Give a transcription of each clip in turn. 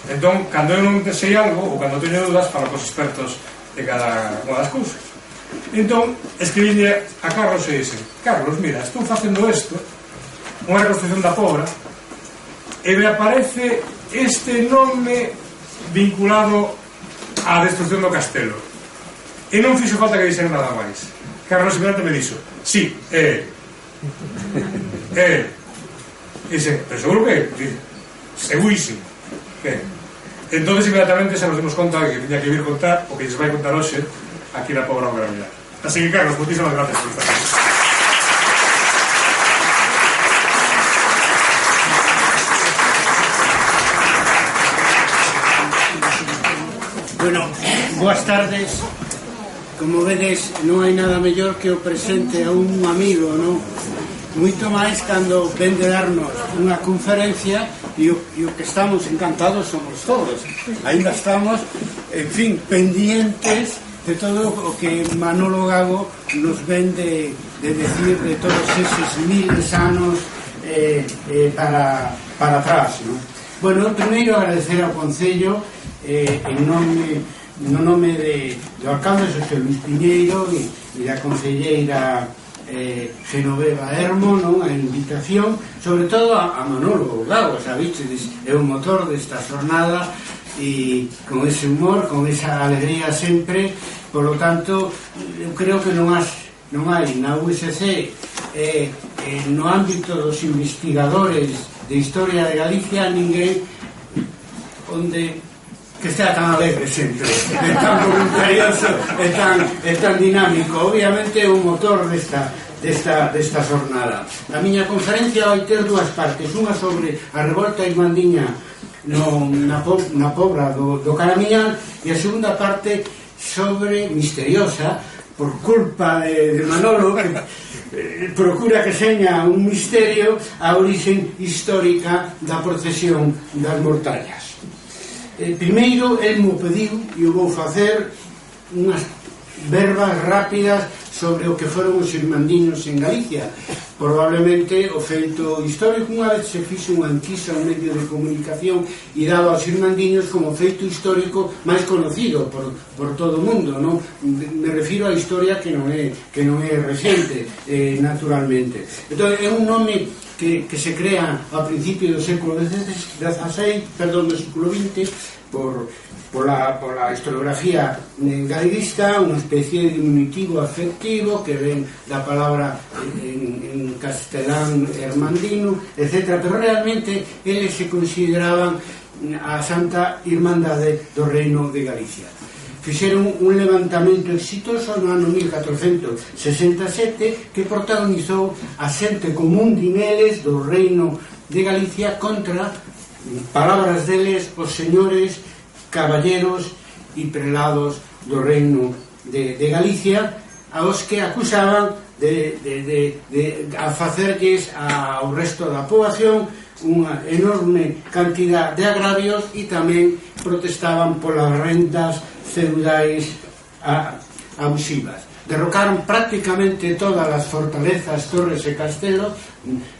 Entón, cando eu non sei algo ou cando teño dudas, falo cos expertos de cada unha das cousas. Entón, escribínle a Carlos e dixen: Carlos, mira, estou facendo isto, unha reconstrucción da Pobra, e me aparece este nome vinculado á destrucción do castelo, e non fixo falta que dixen nada máis. Carlos simplemente me dixo: sí, dice, pero seguro que segurísimo que. Entonces inmediatamente se nos dimos conta que tenía que vir contar o que se vai contar hoxe aquí na Pobra Gravidad. Así que, Carlos, muchísimas gracias por estar aquí. Bueno, boas tardes. Como vedes, non hai nada mellor que o presente a un amigo, non? Moito máis cando ven de darnos unha conferencia e o que estamos encantados somos todos. Ainda estamos, en fin, pendientes de todo o que Manolo Gago nos ven de decir de todos eses miles anos para atrás, non? Bueno, primeiro agradecer ao Concello no nome do alcalde Xosé Luis Piñeiro e da concelleira Genoveva Hermo, non? A invitación, sobre todo a Manolo Gago, sabiches, é o motor desta jornada e con ese humor, con esa alegría sempre. Por lo tanto, eu creo que non hai na USC no ámbito dos investigadores de historia de Galicia ninguén onde que sea tan alegre sempre, é tan voluntarioso, é tan dinámico. Obviamente é un motor desta jornada. A miña conferencia vai ter dúas partes, unha sobre a revolta irmandiña na Pobra do Caramiñal e a segunda parte sobre misteriosa, por culpa de Manolo, que procura que seña un misterio, a origen histórica da procesión das mortallas. Primeiro, el mo pediu e eu vou facer unhas verbas rápidas sobre o que foron os irmandiños en Galicia. Probablemente o feito histórico, unha vez se fixo unha enquisa un medio de comunicación e daba aos irmandiños como feito histórico máis conocido por todo o mundo, non? Me refiro á historia que non é recente, naturalmente. Entón, é un nome que se crea a principio do século XVI, perdón, do século XX, por la historiografía galeguista, unha especie de diminutivo afectivo que ven da palabra en castelán hermandino, etc. Pero realmente eles se consideraban a Santa Irmandade do Reino de Galicia. Fixeron un levantamento exitoso no ano 1467 que protagonizou a xente común dineles do Reino de Galicia contra, palabras deles, os señores, caballeros e prelados do Reino de Galicia, aos que acusaban de facerlles ao resto da poboación unha enorme cantidad de agravios e tamén protestaban polas rentas feudais abusivas. Derrocaron prácticamente todas as fortalezas, torres e castelos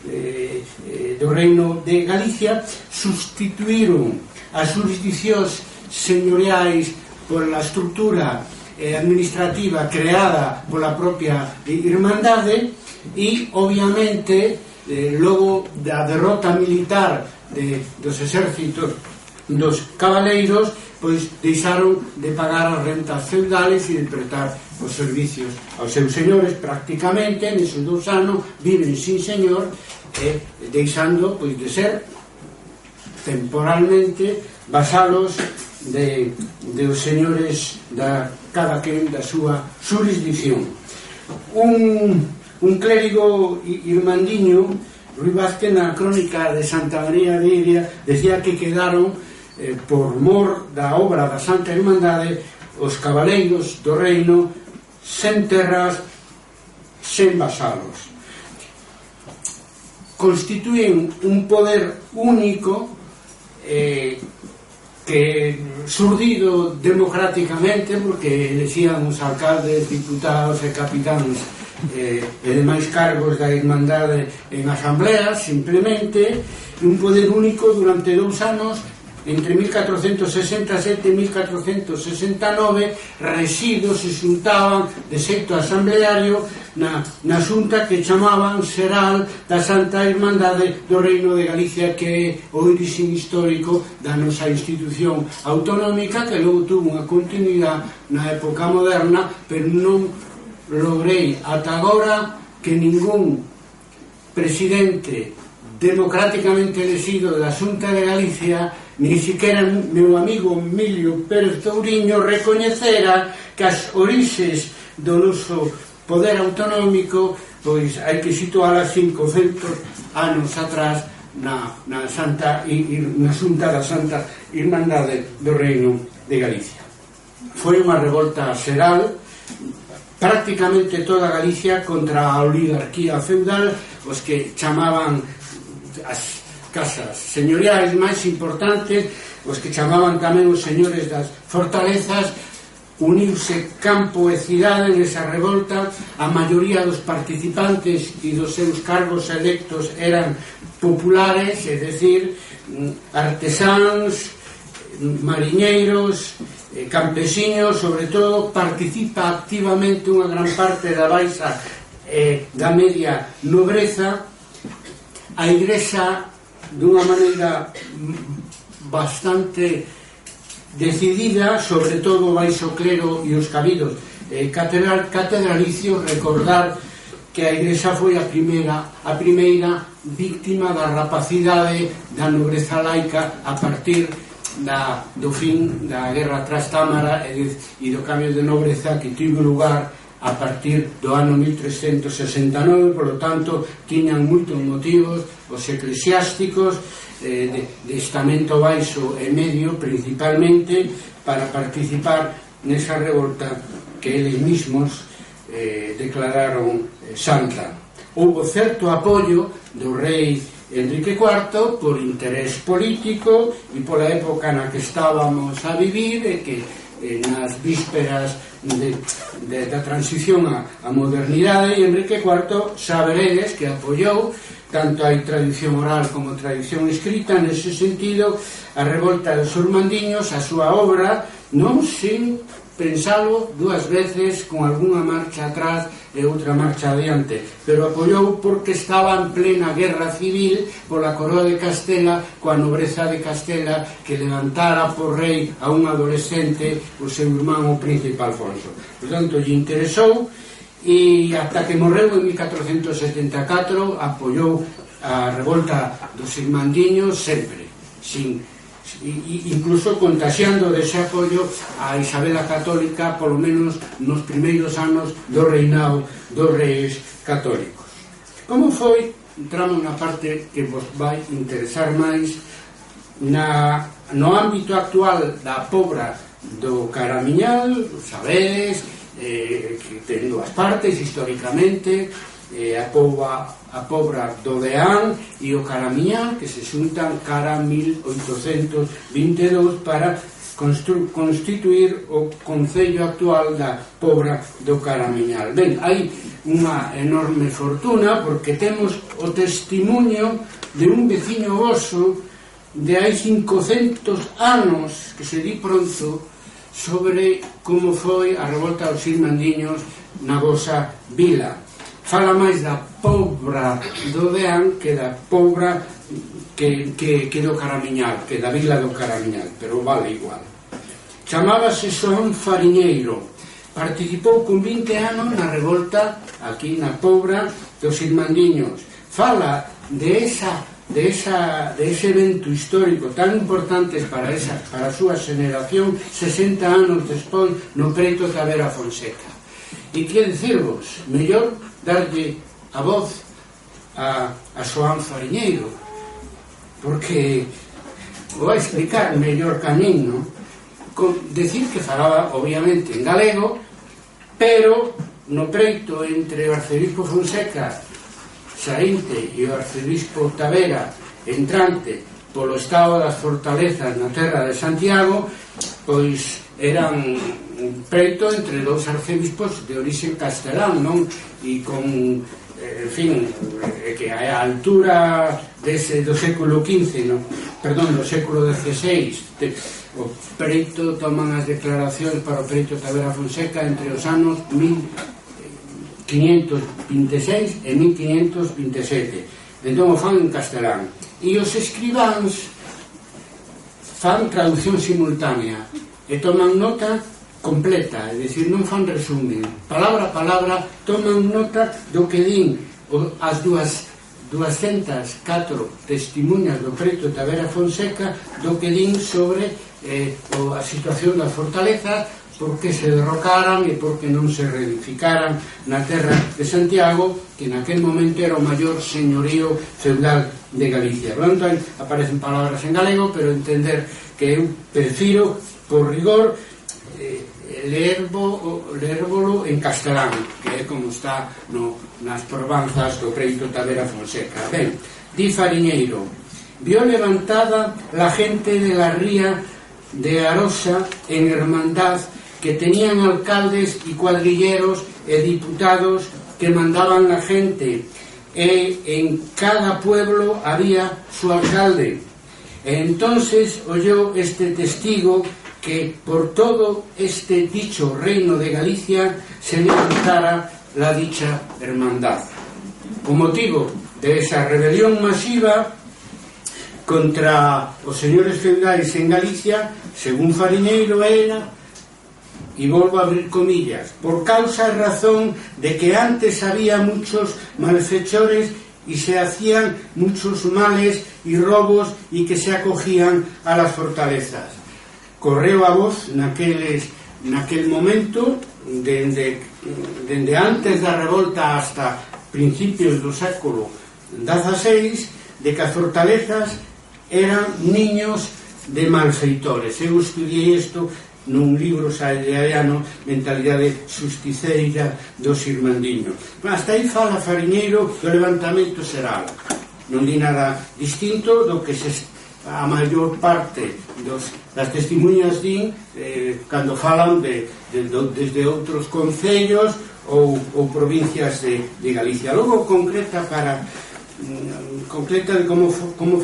do Reino de Galicia, sustituíron as jurisdiccións señoriais pola estrutura administrativa creada pola propia Irmandade e, obviamente, logo da derrota militar dos exércitos dos cabaleiros, pois deixaron de pagar as rentas feudales e de prestar os servicios aos seus señores. Prácticamente neses 2 anos viven sin señor, deixando pois de ser temporalmente vasalos dos señores da cada quen da súa jurisdicción. Un clérigo irmandiño, Ruy Vázquez, na crónica de Santa María de Iria, decía que quedaron por mor da obra da Santa Irmandade os cabaleiros do reino sen terras, sen vasalos. Constituen un poder único que surdido democráticamente, porque elexían os alcaldes, diputados e capitáns e demais cargos da Irmandade en asambleas, simplemente un poder único durante 2 anos entre 1467 e 1469 residuos se xuntaban de xeito asambleario na xunta que chamaban Xeral da Santa Irmandade do Reino de Galicia, que é o orixen histórico da nosa institución autonómica, que logo tuvo unha continuidade na época moderna, pero non logrei ata agora que ningún presidente democráticamente elegido da Xunta de Galicia, ni siquiera meu amigo Emilio Pérez Touriño, recoñecera que as orixes do noso poder autonómico pois hai que situálas 500 anos atrás na Xunta da Santa Irmandade do Reino de Galicia. Foi unha revolta xeral, prácticamente toda Galicia, contra a oligarquía feudal, os que chamaban as casas señoriais máis importantes, os que chamaban tamén os señores das fortalezas. Uniuse campo e cidade nesa revolta. A maioría dos participantes e dos seus cargos electos eran populares, é dicir, artesáns, mariñeiros, campesiños. Sobre todo participa activamente unha gran parte da baixa da media nobreza. A Igrexa, dunha maneira bastante decidida, sobre todo o baixo clero e os cabidos catedralicios, recordar que a Igrexa foi a primeira víctima da rapacidade da nobreza laica a partir do fin da Guerra Trastámara e do cambio de nobreza que tivo lugar a partir do ano 1369. Por lo tanto, tiñan moitos motivos os eclesiásticos de estamento baixo e medio, principalmente, para participar nesa revolta que eles mismos declararon santa. Houbo certo apoio do rei Enrique IV por interés político e pola época na que estábamos a vivir, e que nas vísperas da transición á modernidade, Enrique IV saberedes que apoiou, tanto hai tradición oral como tradición escrita nese sentido, a revolta dos Surmandiños, a súa obra, non sin pensalo dúas veces, con algunha marcha atrás e outra marcha adiante, pero apoiou porque estaba en plena guerra civil pola coroa de Castela, coa nobreza de Castela, que levantara por rei a un adolescente, o seu irmán, o príncipe Alfonso. Por tanto, lle interesou, e ata que morreu en 1474 apoiou a revolta dos Irmandiños sempre, incluso contaxiando dese apoio a Isabela Católica, polo menos nos primeiros anos do reinado dos reis católicos. Como foi? Entramos na parte que vos vai interesar máis, no ámbito actual da Pobra do Caramiñal. Sabedes que ten dúas partes históricamente, a Pobra do Deán e o Caramiñal, que se xuntan cara 1822 para constituir o concello actual da Pobra do Caramiñal. Ben, hai unha enorme fortuna porque temos o testimonio de un veciño voso de hai 500 anos, que se di pronto, sobre como foi a revolta dos Irmandiños na vosa vila. Fala máis da Pobra do Deán que da Pobra que do Caramiñal, que da vila do Caramiñal, pero vale igual. Chamábase Xoán Fariñeiro, participou con 20 anos na revolta aquí na Pobra dos Irmandiños. Fala de ese evento histórico tan importante para a súa xeneración 60 anos despois no preito de Tavera Fonseca. E que dicirvos, mellor darlle a voz a Xoán Fariñeiro, porque vou explicar mellor camiño, decir que falaba obviamente en galego, pero no preito entre o arcebispo Fonseca saínte e o arcebispo Tavera entrante polo estado das fortalezas na terra de Santiago, pois eran un preito entre dous arcebispos de orixe castelán, non? E con en fin, que a altura do século XV, perdón, do século XVI, o perito toman as declaracións para o perito Tavera Fonseca entre os anos 1526 e 1527. Entón o fan en castelán. E os escribáns fan traducción simultánea e toman nota completa, é dicir, non fan resumen, palabra a palabra, toman nota do que din as 204 testimuñas do preto Tavera Fonseca, do que din sobre a situación da fortaleza, por que se derrocaran e por que non se reedificaran na terra de Santiago, que naquel momento era o maior señorío feudal de Galicia. Por tanto, aparecen palabras en galego, pero entender que eu prefiro, por rigor, leérbolo en castelán, que é como está nas probanzas do preito Tavera Fonseca. Ben, di Fariñeiro: vio levantada la gente de la ría de Arosa en hermandad, que tenían alcaldes y cuadrilleros e diputados que mandaban la gente, e en cada pueblo había su alcalde. Entonces oyó este testigo que por todo este dicho reino de Galicia se levantara la dicha hermandad. Con motivo de esa rebelión masiva contra os señores feudais en Galicia, según Fariñeiro era, y volvo a abrir comillas, por causa y razón de que antes había muchos malhechores y se hacían muchos males y robos y que se acogían a las fortalezas. Correu a voz naquel momento, dende antes da revolta hasta principios do século XVI, de que as fortalezas eran niños de malfeitores. Eu estudiei isto nun libro salesiano, Mentalidade Xusticeira dos Irmandiños. Hasta aí fala Fariñeiro do levantamento xeral. Non di nada distinto do que a maior parte das testemunhas din cando falan desde outros concellos ou provincias de Galicia. Logo concreta de como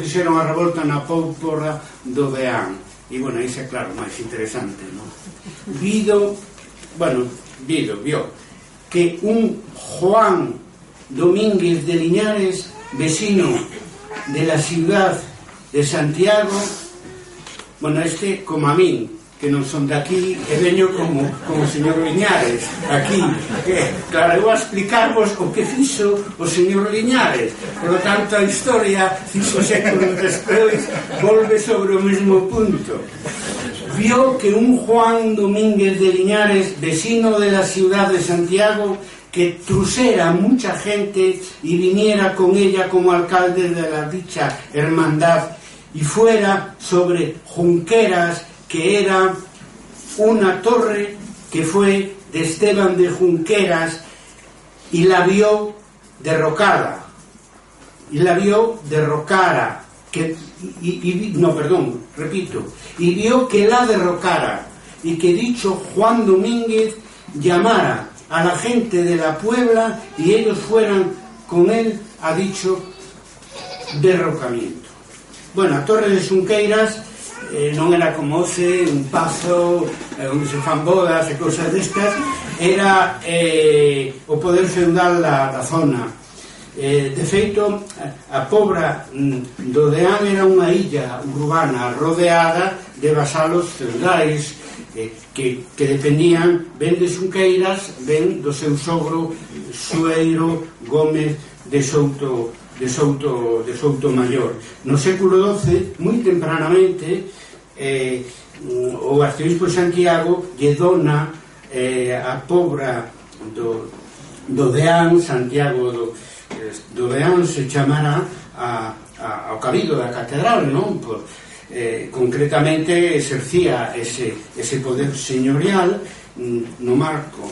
fixeron a revolta na Póupora do Deán. E, bueno, iso é claro, máis interesante, non? Vio que un Juan Domínguez de Liñares, vecino de la ciudad de Santiago, bueno, como a min, que non son de aquí, e veño como o señor Liñares, aquí, claro, eu vou explicarvos o que fixo o señor Liñares, por lo tanto a historia, 5 séculos despois, volve sobre o mesmo punto. Vio que un Juan Domínguez de Liñares, vecino de la ciudad de Santiago, que trusera mucha gente y viniera con ella como alcalde de la dicha hermandad, y fuera sobre Junqueras, que era una torre que fue de Esteban de Junqueras, y la vio derrocada. Y vio que la derrocara, y que dicho Juan Domínguez llamara a la gente de la Puebla y ellos fueran con él a dicho derrocamiento. Bueno, a Torre de Xunqueiras non era como hoxe un pazo onde se fan bodas e cousas destas, era o poder feudal da zona. De feito, a Pobra do Deán era unha illa urbana rodeada de vasalos feudais que dependían ben de Xunqueiras, ben do seu sogro Sueiro Gómez de Souto Mayor. No século XII, moi tempranamente, o arcebispo de Santiago lle dona a Pobra do Deán, Santiago do Deán, se chamará ao cabido da catedral, non? Concretamente exercía ese poder señorial no marco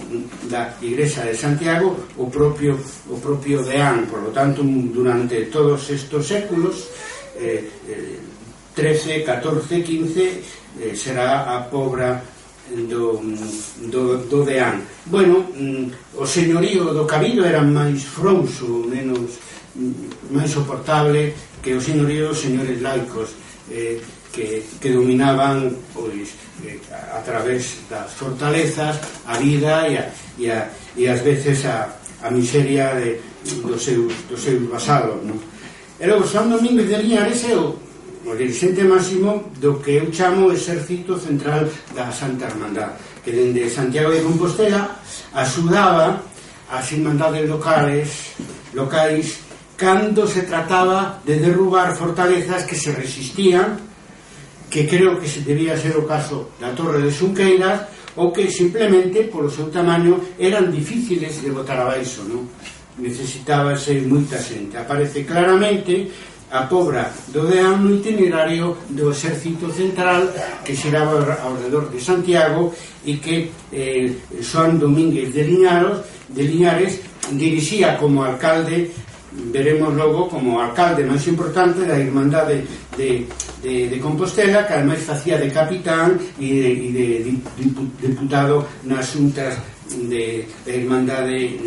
da Igrexa de Santiago o propio Deán. Por lo tanto, durante todos estos séculos 13, 14, 15 será a Pobra do deán. Bueno, o señorío do cabido era máis frouxo, máis soportable que o señorío dos señores laicos, que dominaban pois a través das fortalezas a vida e ás veces a miseria dos seus vasalos, non? E logo San Domínguez de Liñares é o dirixente máximo do que eu chamo o Exército Central da Santa Hermandad, que dende Santiago de Compostela axudaba as irmandades locais cando se trataba de derrubar fortalezas que se resistían, que creo que debía ser o caso da Torre de Xunqueiras, ou que simplemente polo seu tamaño eran difíciles de botar abaixo, non? Necesitábase moita xente. Aparece claramente a Pobra do Deán no itinerario do Exército Central que xeraba ao redor de Santiago e que Xoán Domínguez de Liñares dirixía como alcalde, veremos logo, como alcalde máis importante da Irmandade de Compostela, que ademais facía de capitán e de deputado nas xuntas de Irmandade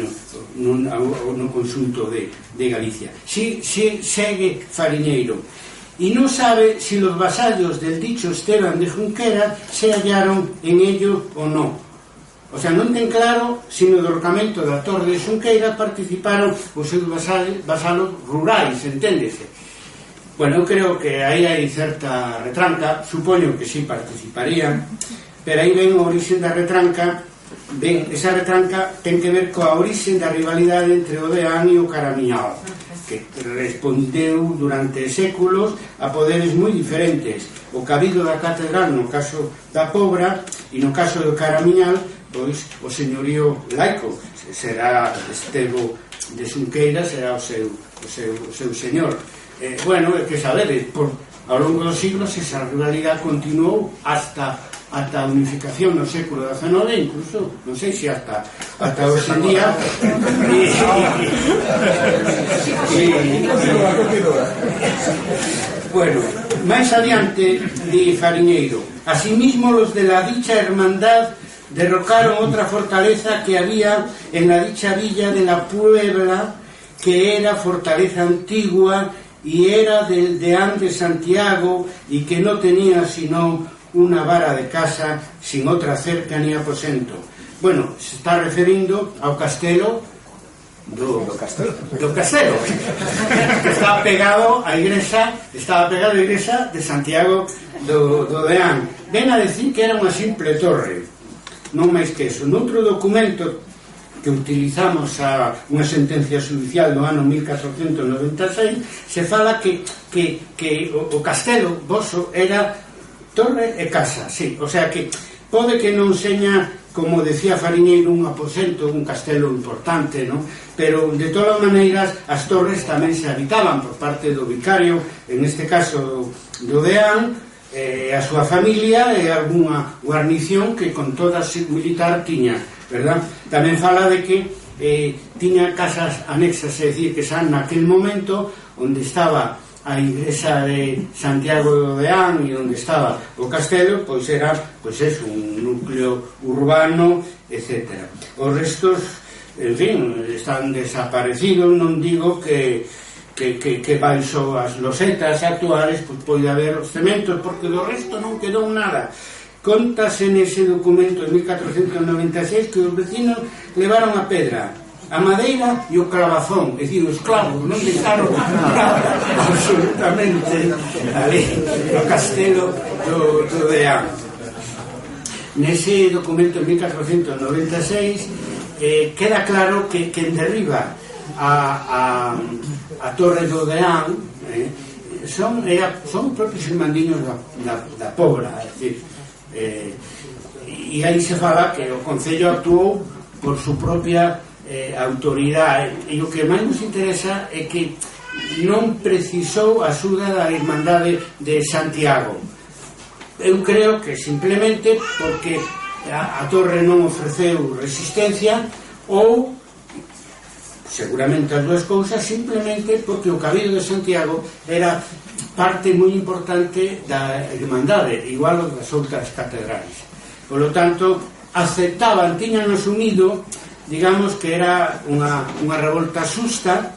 no consulto de Galicia. Si segue Fariñeiro y no sabe si los vasallos del dicho Esteban de Junqueras se hallaron en ello o no. O sea, non ten claro se no derrocamento da Torre de Xunqueira participaron os seus vasalos rurais, enténdese. Bueno, eu creo que aí hai certa retranca, supoño que sí participarían, pero aí ven a orixe da retranca. Ben, esa retranca ten que ver coa orixe da rivalidade entre o Deán e o Caramiñal, que respondeu durante séculos a poderes moi diferentes. O cabido da catedral no caso da Pobra e no caso do Caramiñal, pois o señorío laico será Estevo de Xunqueira, será o seu señor. Bueno, é que sabedes, ao longo dos siglos esa rivalidade continuou hasta a unificación no século XIX, incluso, non sei se hasta hoxe en día. Bueno, máis adiante di Fariñeiro: asimismo los de la dicha hermandad derrocaron otra fortaleza que había en la dicha villa de la Puebla, que era fortaleza antigua y era del deán de Santiago y que no tenía sino una vara de casa sin outra cerca ni aposento. Bueno, se está referindo ao castelo do castelo que estaba pegado á igrexa de Santiago do Deán. Ven a decir que era unha simple torre, non máis que eso. Noutro documento que utilizamos a unha sentencia judicial do ano 1496 se fala que o castelo voso era torre e casa, sí, o sea que pode que non seña, como decía Fariñeiro, un aposento, un castelo importante, ¿no? Pero de todas maneiras as torres tamén se habitaban por parte do vicario, en este caso do Deán, a súa familia e algunha guarnición que con toda militar tiña, verdad? Tamén fala de que tiña casas anexas, é dicir, que xa naquel momento onde estaba a igrexa de Santiago do Deán e onde estaba o castelo, pois era un núcleo urbano, etc. Os restos, en fin, están desaparecidos. Non digo que baixo as losetas actuales pois pode haber os cementos, porque do resto non quedou nada. Contase nese documento de 1496 que os vecinos levaron a pedra, a madeira e o clavazón, é dicir, os clavos non deixaron nada absolutamente ali no castelo do Deán. Nese documento de 1496 queda claro que quen derriba a Torre do Deán son propios irmandiños da Pobra, é dicir, e aí se fala que o Concello actuou por su propia autoridade, e o que máis nos interesa é que non precisou a axuda da Irmandade de Santiago. Eu creo que simplemente porque a torre non ofreceu resistencia, ou seguramente as dúas cousas, simplemente porque o Cabildo de Santiago era parte moi importante da Irmandade, igual das outras catedrais. Por lo tanto, aceptaban, tiñan asumido, digamos, que era unha revolta xusta,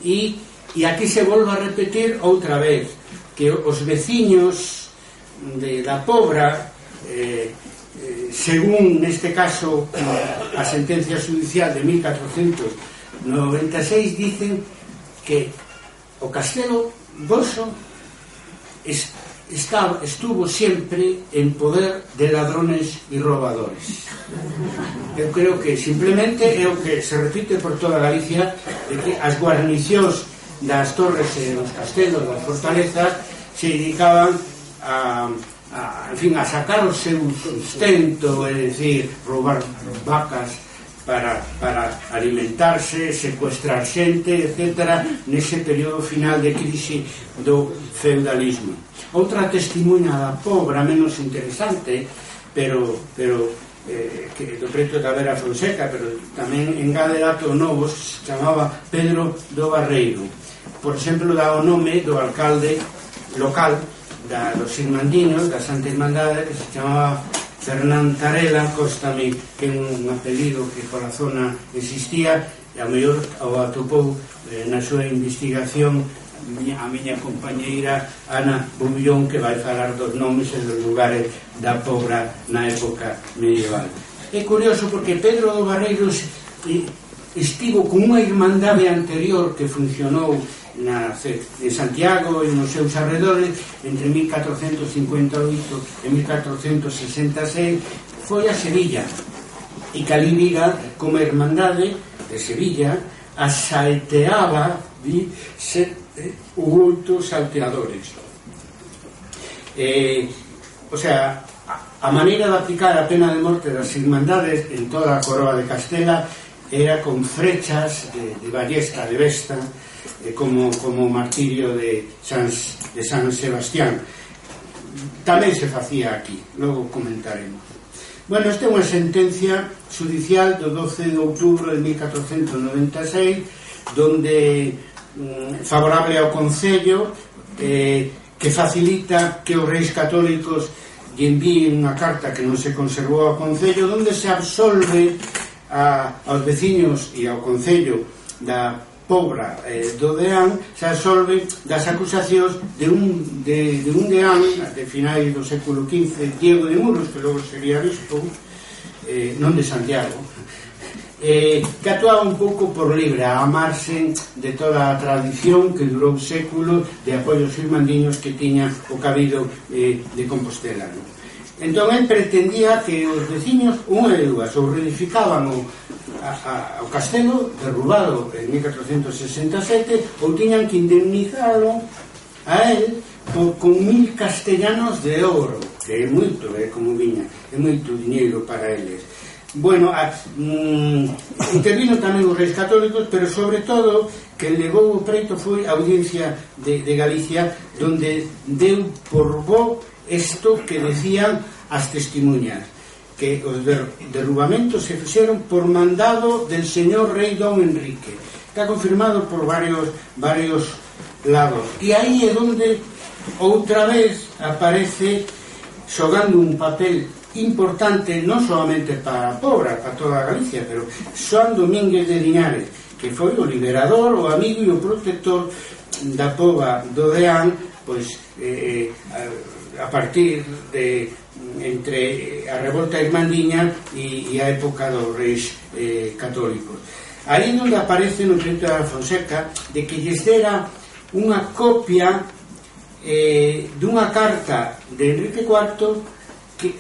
e aquí se volve a repetir outra vez que os veciños da Pobra, según neste caso a sentencia judicial de 1496, dicen que o Castelo Voso estuvo sempre en poder de ladrones e robadores. Eu creo que simplemente é o que se repite por toda Galicia, de que as guarnicións das torres e dos castelos, das fortalezas, se dedicaban a sacar o seu sustento, é dicir, roubar vacas para alimentarse, secuestrar xente, etc., nese período final de crise do feudalismo. Outra testimonha da Pobra, menos interesante, pero que do preto da Vera Fonseca, pero tamén engade datos novos, se chamaba Pedro do Barreiro. Por exemplo, dá o nome do alcalde local dos Irmandiños, da Santa Irmandade, que se chamaba Fernán Tarela, constame que é un apelido que por a zona existía, e ao mellor o atopou na súa investigación a miña compañeira Ana Bumillón, que vai falar dos nomes e dos lugares da Pobra na época medieval. É curioso porque Pedro do Barreiro estivo con unha irmandade anterior que funcionou en Santiago e nos seus arredores entre 1458 e 1466, foi a Sevilla, e que ali viga como irmandade de Sevilla asalteaba oito salteadores. O sea, a maneira de aplicar a pena de morte das irmandades en toda a coroa de Castela era con frechas de ballesta, de besta, como o martirio de San Sebastián. Tamén se facía aquí, logo comentaremos. Bueno, esta é unha sentencia judicial do 12 de outubro de 1496, donde favorable ao Concello, que facilita que os reis católicos lle envíen unha carta que non se conservou ao Concello, donde se absolve aos veciños e ao Concello da Pobra do Deán, se absolve das acusacións de un deán de finais do século XV, Diego de Muros, que logo sería bispo, non de Santiago, que actuaba un pouco por libre, a amarse de toda a tradición que durou séculos de apoios irmandiños que tiña o cabido de Compostela. Entón, el pretendía que os veciños, unha e dúas, ou reedificaban o castelo derrubado en 1467, ou tiñan que indemnizalo a él con 1000 castellanos de ouro, que é moito, como viña, é moito diñeiro para eles. Bueno, intervino tamén os reis católicos, pero sobre todo que levou o preito foi a Audiencia de Galicia, donde deu por bo isto que decían as testimuñas, que os derrubamentos se fixeron por mandado del señor rei Don Enrique. Está confirmado por varios lados, e aí é onde outra vez aparece xogando un papel importante non solamente para a Pobra, para toda a Galicia, pero Xoán Domínguez de Liñares, que foi o liberador, o amigo e o protector da Pobra do Deán, pois a partir de entre a revolta irmandiña e a época dos reis católicos. Aí onde aparece no preto da Fonseca de que lles dera unha copia dunha carta de Enrique IV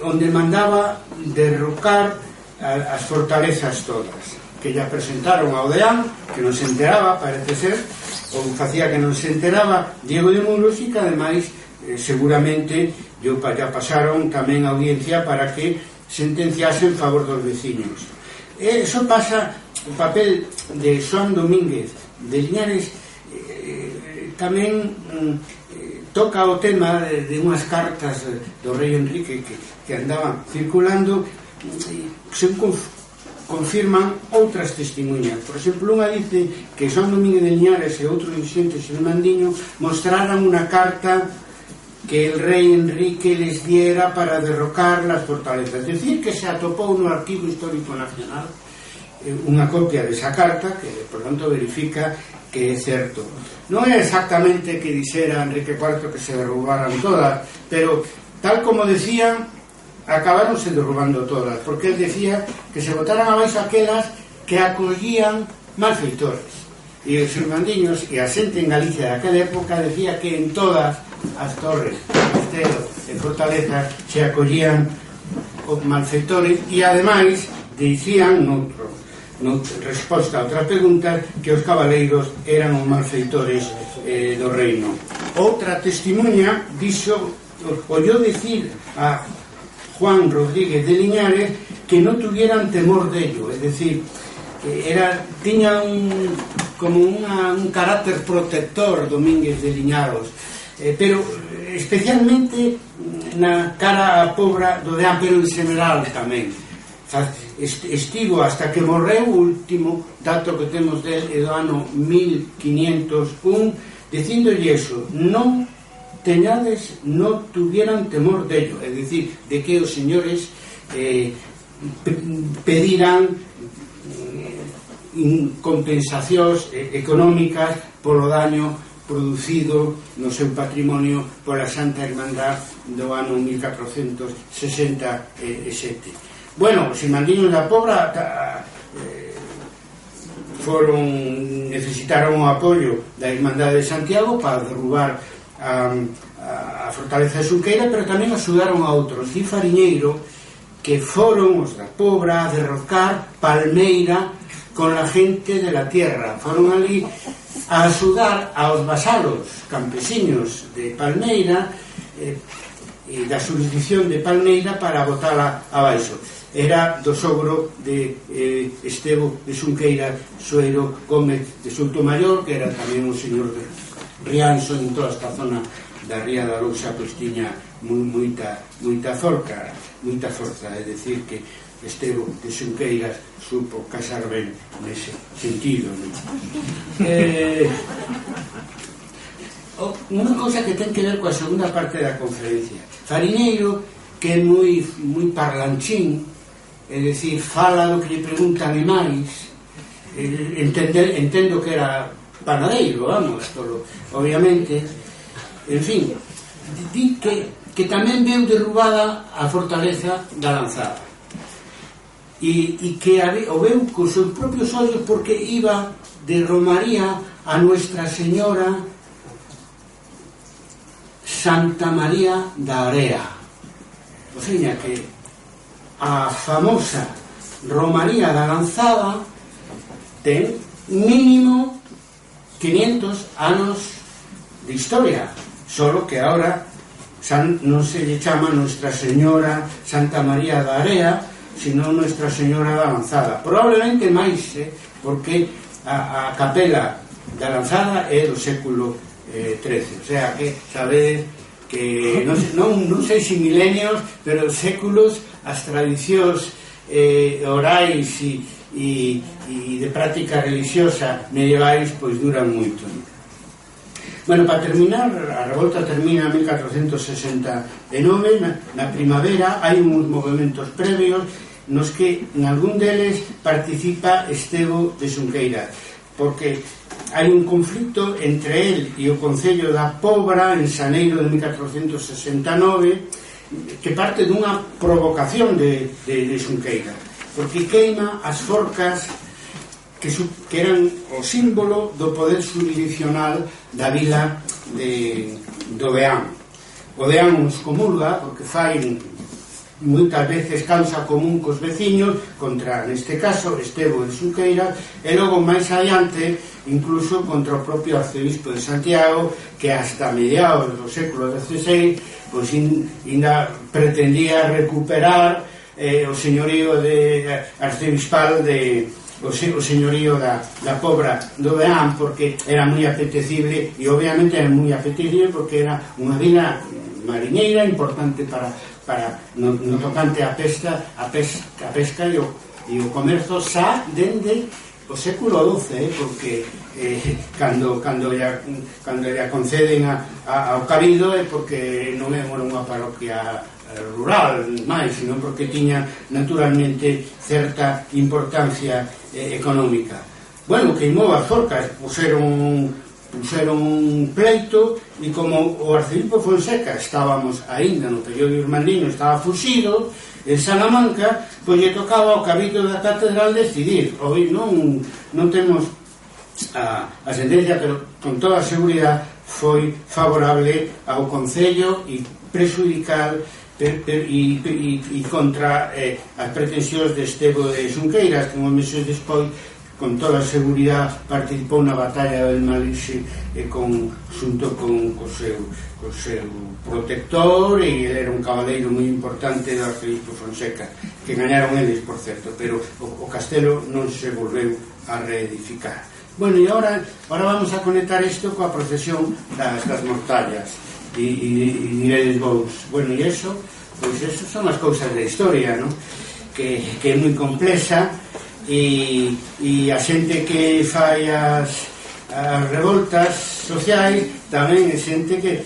onde mandaba derrocar as fortalezas todas, que lle presentaron ao deán, que non se enteraba, parece ser, ou facía que non se enteraba Diego de Muros, e que ademais seguramente ya pasaron tamén a audiencia para que sentenciase en favor dos veciños. Eso pasa o papel de Xoán Domínguez de Liñares. Tamén toca o tema de unhas cartas do rei Enrique que andaban circulando, se confirman outras testimuñas. Por exemplo, unha dice que Xoán Domínguez de Liñares e outros dirixentes irmandiños mostraran unha carta que el rei Enrique les diera para derrocar las fortalezas. Es decir, que se atopou no Arquivo Histórico Nacional unha copia desa carta que, por tanto, verifica que é certo. Non é exactamente que dixera Enrique IV que se derrubaran todas, pero, tal como decían, acabaronse derrubando todas, porque él decía que se botaran abaixo aquelas que acollían malfeitores. E os irmandiños e a xente en Galicia daquela época decía que en todas as torres, castelos e fortalezas se acollían os malfeitores e ademais dicían resposta a outra pregunta que os cabaleiros eran os malfeitores do reino. Outra testimonha dixo, oyó decir a Juan Rodríguez de Liñares que no tuvieran temor de ello, es decir, tiña como un carácter protector Domínguez de Liñaros, pero especialmente na cara a Pobra do Deán, pero en general tamén. Estivo hasta que morreu, o último dato que temos del é do ano 1501, dicíndolle eso: non teñades, non tuvieran temor de ello, é dicir, de que os señores pediran compensacións económicas polo daño producido no seu patrimonio pola Santa Irmandad do ano 1467. Bueno, os irmandiños da Pobra necesitaron o apoio da Irmandade de Santiago para derrubar a fortaleza de Xunqueira, pero tamén axudaron a outros. Di Fariñeiro que foron os da Pobra a derrocar Palmeira con la gente de la tierra. Foron ali a axudar aos vasalos campesiños de Palmeira e da jurisdicción de Palmeira para botala abaixo. Era do sogro de Estevo de Xunqueira Sueiro Gómez de Soutomayor, que era tamén un señor de Rianxo. En toda esta zona da Ría da Lousa pois tiña moita forza, é dicir que Estevo de Xunqueiras supo casar ben nese sentido, non? Unha cousa que ten que ver coa segunda parte da conferencia. Fariñeiro, que é moi parlanchín, é dicir, fala do que lle preguntan e máis, entendo que era panadeiro, vamos, obviamente, en fin, di que tamén veu derrubada a fortaleza da Lanzada, e que o veu cos seus propios ollos, porque iba de romaría a Nuestra Señora Santa María da Area. O sea, que a famosa romaría da Lanzada ten mínimo 500 anos de historia, solo que ahora non se lle chama Nuestra Señora Santa María da Area, sino Nuestra Señora da Lanzada. Probablemente máis, porque a capela da Lanzada é do século XIII, o sea que sabedes que non sei se milenios, pero séculos, as tradicións orais e de práctica religiosa medievais pois duran moito. Bueno, para terminar, a revolta termina en 1469, na primavera. Hai uns movimentos previos nos que en algún deles participa Estevo de Xunqueira, porque hai un conflito entre el e o Concello da Pobra en xaneiro de 1469, que parte dunha provocación de Xunqueira, porque queima as forcas que eran o símbolo do poder jurisdiccional da vila do Deán. O Deán os comulga porque fai moitas veces causa común cos veciños contra, neste caso, Estevo de Xunqueira, e logo máis adiante incluso contra o propio arcebispo de Santiago, que hasta mediados do século XVI pois ainda pretendía recuperar o señorío arcebispal o señorío da Pobra do Deán, porque era moi apetecible, e obviamente era moi apetecible porque era unha vila mariñeira importante para no tocante a pesca e o comercio xa dende o século XII, porque cando lle conceden ao cabido é porque non é unha parroquia rural máis, sino porque tiña naturalmente certa importancia económica. Bueno, queimou as forcas, puseron un pleito, e como o arcebispo Fonseca estábamos aínda no período irmandiño, estaba fuxido en Salamanca, pois lle tocaba ao cabildo da catedral decidir. Hoy non temos a sentencia, pero con toda a seguridade foi favorable ao Concello e prexudical e contra as pretensións de Estevo de Xunqueiras, que uns meses despois con toda a seguridade participou na batalla del Malixe xunto con o seu protector, e ele era un cabaleiro moi importante do arcebispo Fonseca, que gañaron eles, por certo, pero o castelo non se volveu a reedificar. Bueno, e ahora vamos a conectar isto coa procesión das mortallas e diredes vos, bueno, e eso, pois eso son as cousas da historia, non? Que é moi complexa, e a xente que fai as revoltas sociais tamén é xente que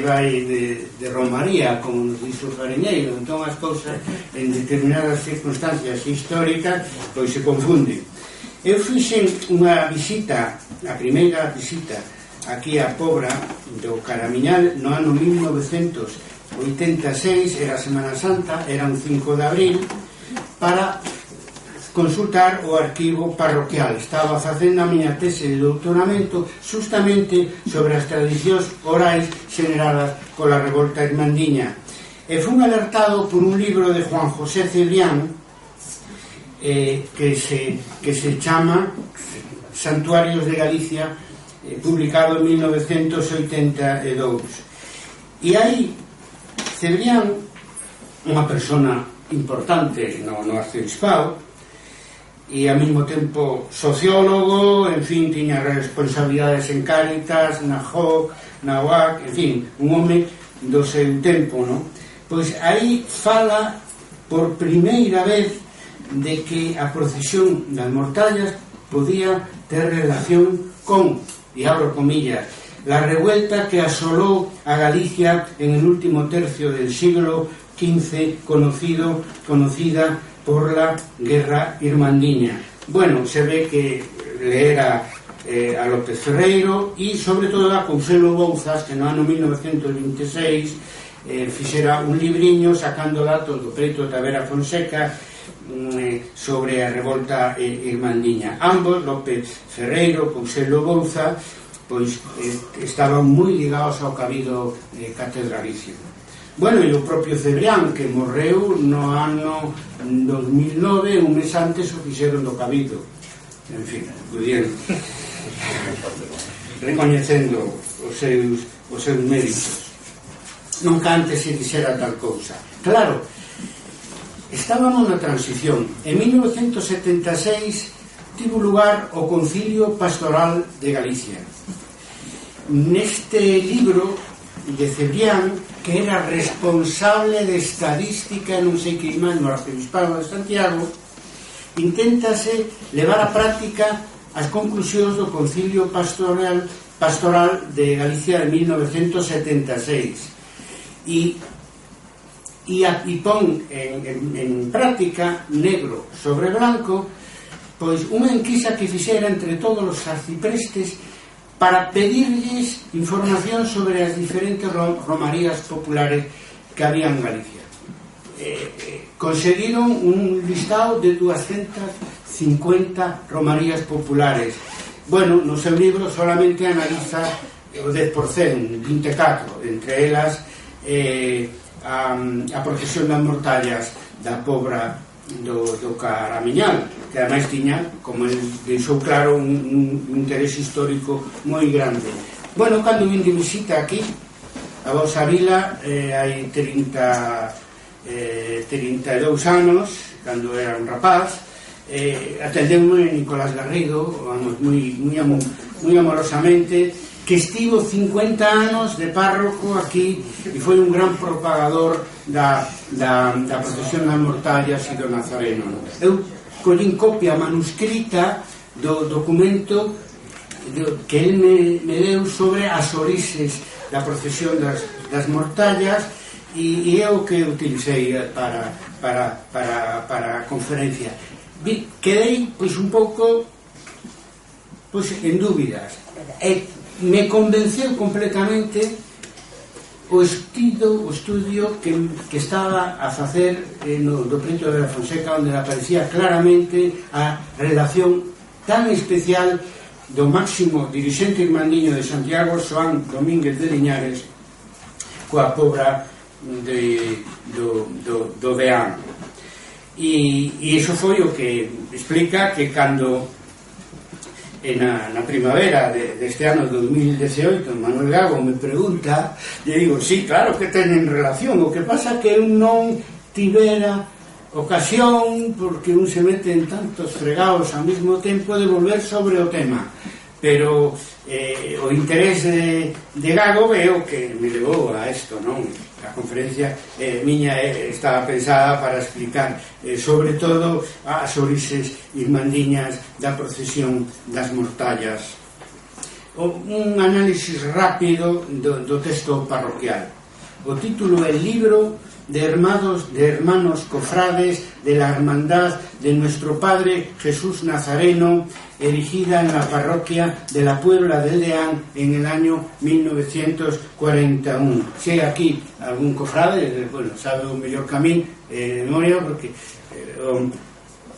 vai de romaría, como nos dixo o Fariñeiro. Entón as cousas en determinadas circunstancias históricas pois se confunden. Eu fixen unha visita, a primeira visita aquí a Pobra do Caramiñal no ano 1986, era Semana Santa, era un 5 de abril, para consultar o arquivo parroquial. Estaba facendo a miña tese de doutoramento justamente sobre as tradicións orais xeneradas pola revolta irmandiña, e fun alertado por un libro de Juan José Cebrián que se chama Santuarios de Galicia, publicado en 1982. E aí Cebrián, unha persona importante no arcebispado e ao mesmo tempo sociólogo, en fin, tiña responsabilidades en Cáritas, na JOC, na UAC, en fin, un home do seu tempo, non? Pois aí fala por primeira vez de que a procesión das mortallas podía ter relación con, e abro comillas, la revuelta que asoló a Galicia en el último tercio del siglo XV, conocida por la Guerra Irmandiña. Bueno, se ve que leera a López Ferreiro e, sobre todo, a Coucelo Bouzas, que no ano 1926 fixera un libriño sacando datos do preito da Vera Fonseca sobre a revolta irmandiña. Ambos, López Ferreiro, Coucelo Bouzas, pois estaban moi ligados ao cabido catedralicio. Bueno, e o propio Cebrián, que morreu no ano 2009, un mes antes o fixeron do cabido. En fin, pudiendo recoñecendo os seus méritos. Nunca antes se dixera tal cousa. Claro, estábamos na transición. En 1976 tivo lugar o Concilio Pastoral de Galicia. Neste libro de Cebrián, que era responsable de estadística, non sei que máis, no arcebispado de Santiago, inténtase levar a práctica as conclusións do Concilio Pastoral de Galicia de 1976 e pon en práctica, negro sobre blanco, pois unha enquisa que fixera entre todos os arciprestes para pedirlles información sobre as diferentes romarías populares que había en Galicia. Conseguiron un listado de 250 romarías populares. Bueno, no seu libro solamente analiza o 10%, 24, entre elas a procesión das mortallas da Pobra do Caramiñal, que ademais tiña, como ele deixou claro, un interés histórico moi grande. Bueno, cando vim de visita aquí a vosa vila, hai 32 anos, cando era un rapaz, atendeume Nicolás Garrido, vamos, moi amorosamente, que estivo 50 anos de párroco aquí e foi un gran propagador da procesión das mortallas e do Nazareno. Eu collín copia manuscrita do documento que el me deu sobre as orixes da procesión das mortallas, e é o que utilicei para a conferencia. Quedei pois un pouco en dúbidas, e me convenceu completamente o estudio que estaba a facer do Preto de la Fonseca, onde aparecía claramente a relación tan especial do máximo dirixente irmandiño de Santiago, Xoán Domínguez de Liñares, coa pobra do Deán. E iso foi o que explica que cando na primavera deste ano 2018 Manuel Gago me pregunta, e digo, sí, claro que teñen relación, o que pasa que eu non tivera ocasión, porque un se mete en tantos fregados ao mesmo tempo, de volver sobre o tema, pero o interés de Gago veo que me levou a isto, non? A conferencia miña estaba pensada para explicar sobre todo as orixes irmandiñas da procesión das mortallas. Un análisis rápido do texto parroquial. O título é Libro de hermanos cofrades de la hermandad de nuestro Padre Jesús Nazareno, erigida en la parroquia de la Puebla del Deán en el año 1941. Si hai aquí algún cofrade, bueno, sabe o mellor que a min de memoria, porque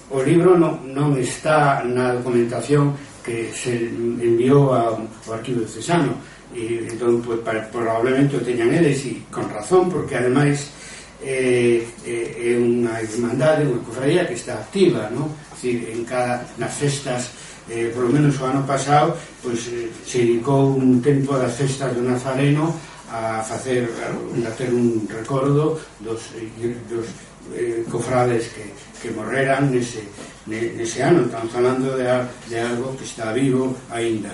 o libro non está na documentación que se enviou ao arquivo diocesano, e entón pues, probablemente o teñan eles, e con razón, porque ademais é unha irmandade, unha cofradía que está activa, ¿no? Es decir, nas festas, por lo menos o ano pasado, pues, se dedicou un tempo das festas do Nazareno a ter un recordo dos cofrades que morreran nese ano. Estamos falando de algo que está vivo aínda.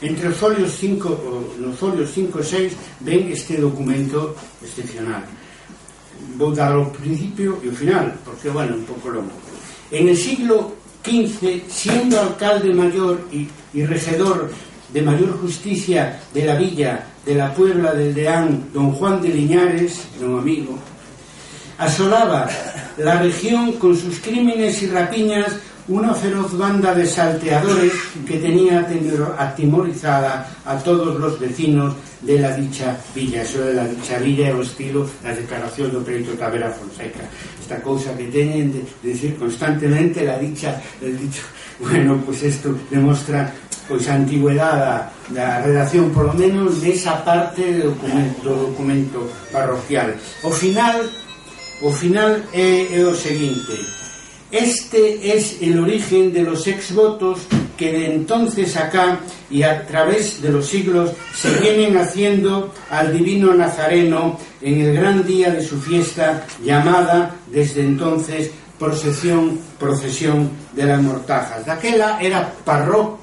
Entre os folios 5 e 6 ven este documento excepcional. Vou dar o principio e o final, porque, bueno, un pouco longo. En el siglo XV, siendo alcalde mayor y regidor de mayor justicia de la villa de la Puebla del Deán, don Juan de Liñares, don amigo, asolaba la región con sus crímenes y rapiñas una feroz banda de salteadores que tenía atemorizada a todos los vecinos de la dicha villa. Eso de la dicha villa é o estilo da declaración do Preto Tavera Fonseca, esta cousa que teñen de decir constantemente la dicha, el dicho. Bueno, pues isto demostra pois a antigüedade da redacción, por lo menos nesa parte do documento parroquial. O final é o seguinte: este es el origen de los exvotos que de entonces acá y a través de los siglos se vienen haciendo al divino Nazareno en el gran día de su fiesta, llamada desde entonces procesión de las mortajas. Daquela era párroco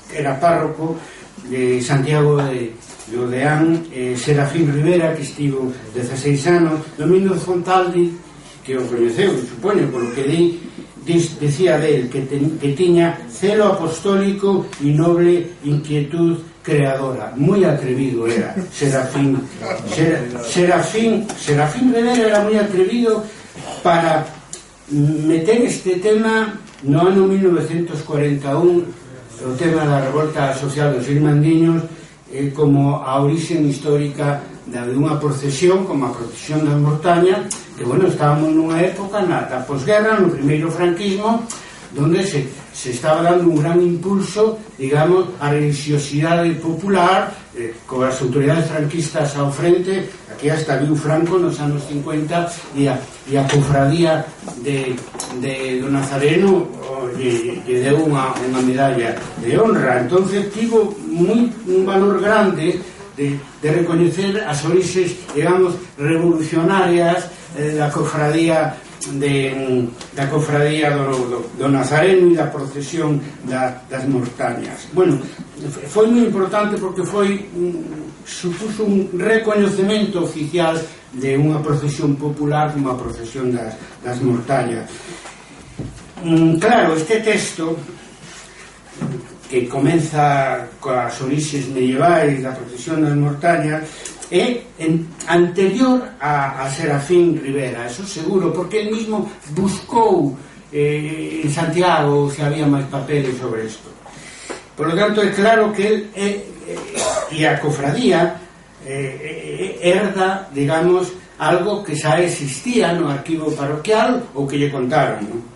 de Santiago de Odeán, Serafín Rivera, que estivo 16 anos, Domínguez Fontaldi, que o coñeceu, supoño, polo que decía del que tiña celo apostólico y noble inquietud creadora. Muy atrevido era Serafín Rivera, era muy atrevido para meter este tema no ano 1941, o tema da revolta social dos irmandiños, como a origen histórica de unha procesión, como a procesión das montañas, que, bueno, estábamos nunha época na posguerra, no primeiro franquismo, donde se estaba dando un gran impulso, digamos, a religiosidade popular, con as autoridades franquistas ao frente. Aquí hasta viu Franco nos anos 50, e a cofradía de do Nazareno lle deu unha medalla de honra. Entonces tivo un valor grande de recoñecer as orixes, digamos, revolucionarias da cofradía do Nazareno e da procesión das montañas. Bueno, foi moi importante porque supuso un recoñecemento oficial de unha procesión popular como a procesión das montañas. Claro, este texto que comeza coas orixes medievais da procesión das mortañas, é anterior a Serafín Rivera, eso seguro, porque él mismo buscou en Santiago se había máis papeles sobre isto. Por lo tanto, é claro que él e a cofradía herda, digamos, algo que xa existía no arquivo parroquial ou que lle contaron, non?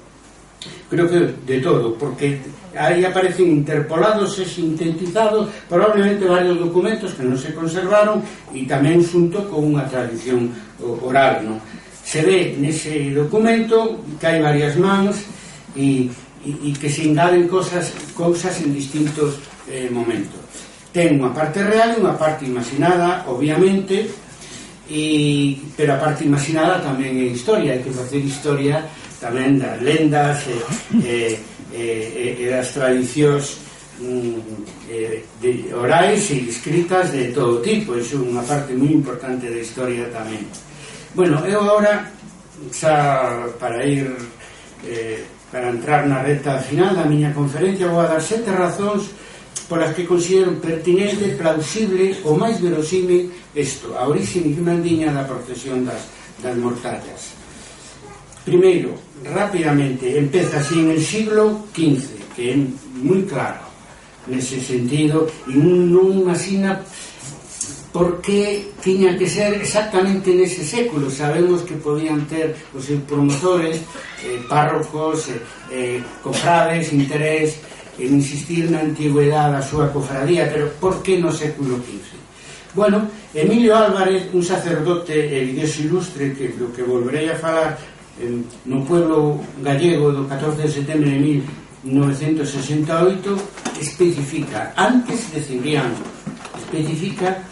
Creo que de todo, porque aí aparecen interpolados e sintetizados probablemente varios documentos que non se conservaron e tamén xunto con unha tradición oral, non? Se ve nese documento que hai varias mans e que se engaden cousas en distintos momentos. Ten unha parte real e unha parte imaginada, obviamente, pero a parte imaginada tamén é historia. Hai que facer historia tamén das lendas e das tradicións orais e escritas de todo tipo. Iso é unha parte moi importante da historia tamén. Bueno, eu agora xa para entrar na reta final da miña conferencia vou a dar 7 razóns polas que considero pertinente, plausible ou máis verosímil isto, a orixe irmandiña da procesión das mortallas. Primeiro, rapidamente, empeza así en el siglo XV, que é moi claro nese sentido, e non asina por que tiña que ser exactamente nese século. Sabemos que podían ter os seus promotores, párrocos, cofrades, interés en insistir na antigüedade da súa cofradía, pero por que no século XV? Bueno, Emilio Álvarez, un sacerdote eligueso ilustre, que do que volverei a falar no pueblo gallego do 14 de setembro de 1968, especifica, antes de Cibriano, especifica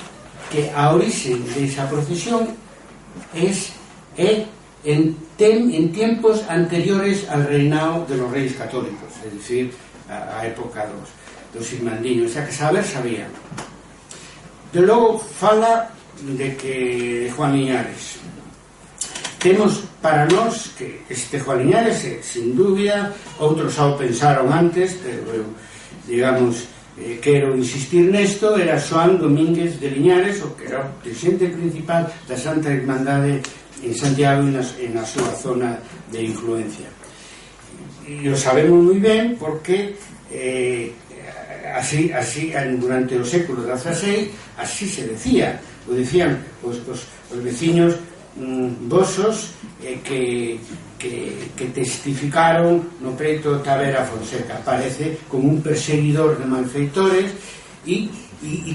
que a orixe desa procesión é en tiempos anteriores al reinado de los reyes católicos, es decir, a época dos irmandiños, o sea que saber sabían. De logo fala de Juan Liñares. Temos para nós que este Juan Liñares é, sin dúbida, outros xa o pensaron antes, pero eu, digamos, quero insistir nesto, era Xoán Domínguez de Liñares, o que era o presidente principal da Santa Irmandade en Santiago e na súa zona de influencia. E o sabemos moi ben porque así durante o século XVI así se decía, o decían os veciños vosos que testificaron no preito Tavera Fonseca. Aparece como un perseguidor de malfeitores e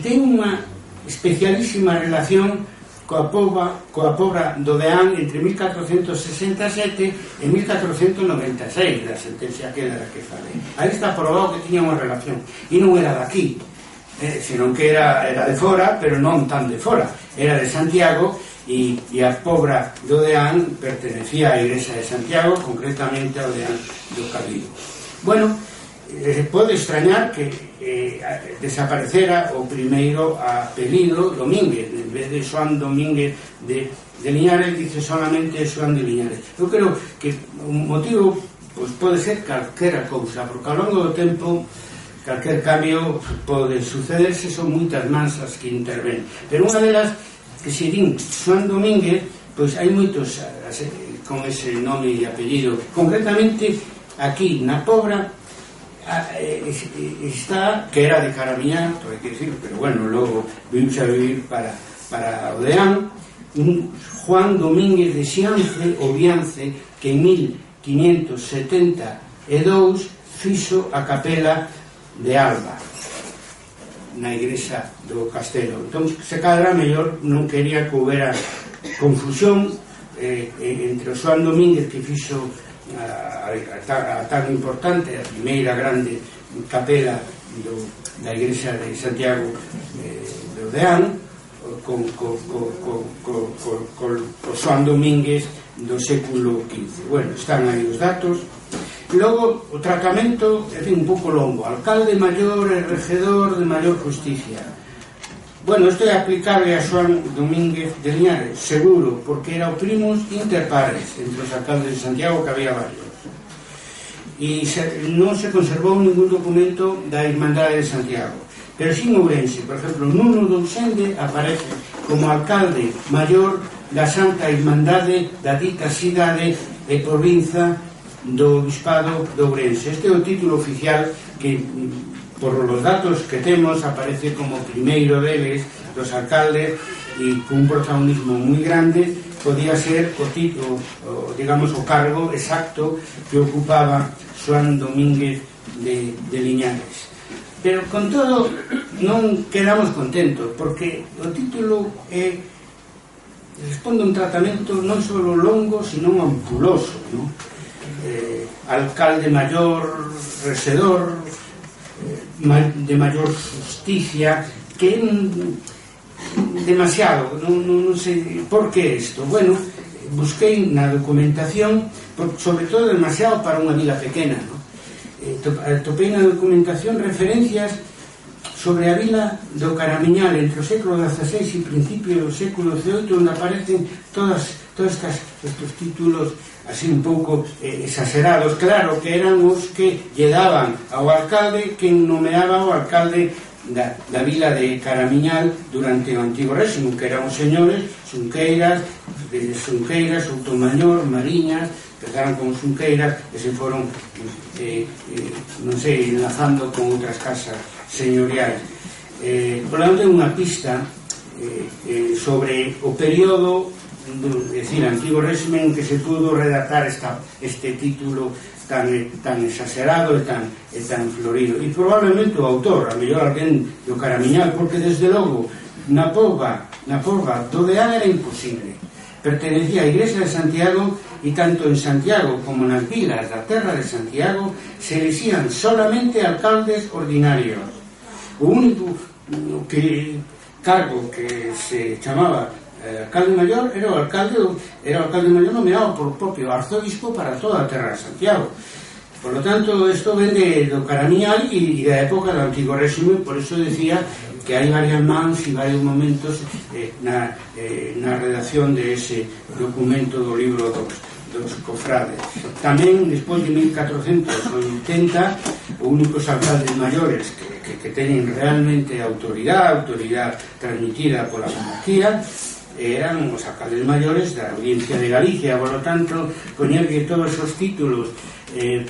ten unha especialísima relación coa pobra do Deán entre 1467 e 1496, da sentencia aquela da que falei. Aí está probado que tiña unha relación, e non era daqui, senón que era de fora, pero non tan de fora, era de Santiago, e a pobra do Deán pertenecía á Igrexa de Santiago, concretamente ao Deán do Cabildo. Bueno, pode extrañar que desaparecera o primeiro apelido Domínguez, en vez de Xoán Domínguez de Liñares, dice solamente Xoán de Liñares. Eu creo que un motivo pode ser calquera cousa, porque ao longo do tempo calquer cambio pode sucederse, son moitas mansas que interven, pero unha delas que se din Xoán Domínguez, pois hai moitos con ese nome e apellido. Concretamente aquí na Pobra está, que era de Caramiñán, hai que decir, pero bueno, logo vimos a vivir para Odeán, un Juan Domínguez de Xiance ou Viance, que en 1572 fixo a capela de Alba na igrexa do Castelo. Entón, se cadra mellor non quería que houbera confusión entre o Xoán Domínguez que fixo a tan importante, a primeira grande capela da igrexa de Santiago de Odeán, con Xoán Domínguez do século XV. Bueno, están aí os datos. Logo, o tratamento é un pouco longo. Alcalde maior e regedor de maior justicia. Bueno, isto é aplicable a Xoán Domínguez de Liñares, seguro, porque era o primus inter pares entre os alcaldes de Santiago, que había varios. e non se conservou ningún documento da Irmandade de Santiago. Pero sin Ourense, por exemplo, Nuno Dousende aparece como alcalde maior da Santa Irmandade da dita cidade e provinza do Bispado de Ourense. Este é o título oficial que, por los datos que temos, aparece como primeiro deles dos alcaldes e con un protagonismo moi grande. Podía ser o título, digamos, o cargo exacto que ocupaba Xoán Domínguez de Liñares. Pero con todo non quedamos contentos, porque o título responde a un tratamento non só longo, sino ampuloso, ¿no? Alcalde maior, resedor, de maior justicia, que demasiado, non sei por que isto. Bueno, busquei na documentación, sobre todo demasiado para unha vila pequena, ¿no? Topei na documentación referencias sobre a vila do Caramiñal entre o século XVI e principio do século XVIII, onde aparecen todos estes títulos así un pouco exagerados. Claro que eran os que lle daban ao alcalde, quen nomeaba o alcalde da vila de Caramiñal durante o antigo réximo, que eran os señores Xunqueiras, Soutomayor, Mariñas. Empezaron con Xunqueiras e se foron non sei, enlazando con outras casas señoriais. Por lo tanto, é unha pista sobre o período, é dicir, antigo réxime, en que se pudo redactar este título tan exagerado e tan florido. E probablemente o autor, a mellor alguén do Caramiñal, porque desde logo na Porga do Deán era imposible. Pertenecía á Igrexa de Santiago, e tanto en Santiago como nas vilas da terra de Santiago se elixían solamente alcaldes ordinarios. O único cargo que se chamaba alcalde maior era o alcalde maior nomeado por o propio arzobispo para toda a terra de Santiago. Por lo tanto, isto vende do Caramiñal e da época do antigo réxime. Por iso decía que hai varias mans e varios momentos na redacción de ese documento do libro dos cofrades. Tamén, despois de 1480, os únicos alcaldes maiores que teñen realmente autoridade transmitida pola monarquía, eran os alcaldes maiores da Audiencia de Galicia. Por lo tanto, poñerlle todos os títulos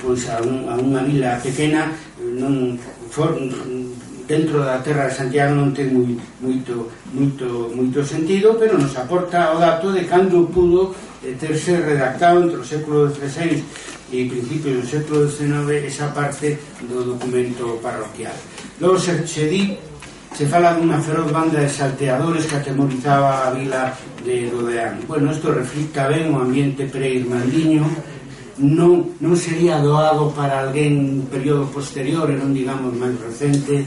pois a unha vila pequena dentro da terra de Santiago non ten moito sentido, pero nos aporta o dato de cando pudo terse redactado entre o século XVI e principios do século XIX esa parte do documento parroquial. Logo se fala dunha feroz banda de salteadores que atemorizaba a vila de Dodeán. Bueno, isto reflicta ben o ambiente pre-irmandiño. Non sería doado para alguén un período posterior, non digamos máis recente,